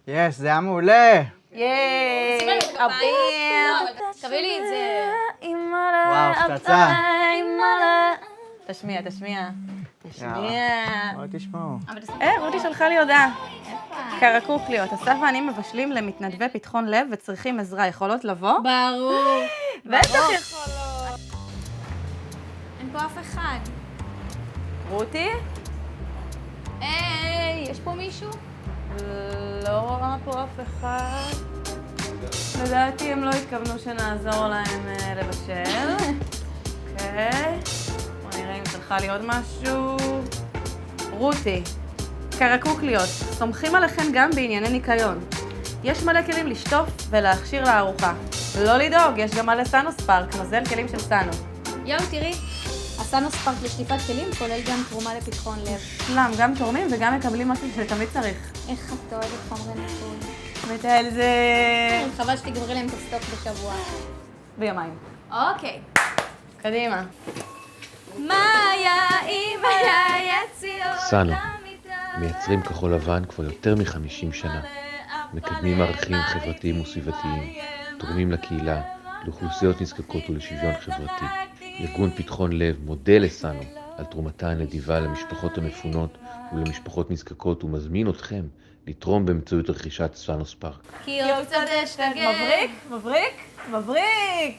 יש, זה היה מעולה. ייי! אביר! תביא לי את זה. וואו, פצצה. תשמיע. בואו תשמעו. רותי שלחה לי הודעה. קרקוקליות, אסף ואני מבשלים למתנדבי פתחון לב וצריכים עזרה. יכולות לבוא? ברור. בטח יכולות. אין פה אף אחד. רותי? היי, יש פה מישהו? לא רואה פה אף אחד. לדעתי הם לא התכוונו שנעזור להם לבשל. אוקיי. בוא נראה אם שלחה לי עוד משהו. רותי, קרקוקליות, סומכים עליכם גם בענייני ניקיון. יש מלא כלים לשטוף ולהכשיר לארוחה. לא לדאוג, יש גם מלא סאנו ספארק, נוזל כלים של סאנו. יואו, תראי. הסאנו ספארק לשטיפת כלים כולל גם תרומה לפתחון לב. שלם, גם תורמים וגם מקבלים משהו שתמיד צריך. איך את אוהבת חומרי ניקוי. מתה על זה... חבל שתגברי להם את הסטוק בשבוע. ביומיים. אוקיי. קדימה. מה היה אם היה יציאות סאנו, למיטה? מייצרים כחול לבן כבר יותר מ-50 שנה. מקדמים ערכים חברתיים וסביבתיים, תורמים לקהילה, לאוכלוסיות נזקקות ולשוויון חברתי. ארגון פתחון לב מודה לסאנו על תרומתה הנדיבה למשפחות המפונות ולמשפחות נזקקות ומזמין אתכם לתרום באמצעות רכישת סאנו ספארק. כי עוד קצת אשתגע. מבריק.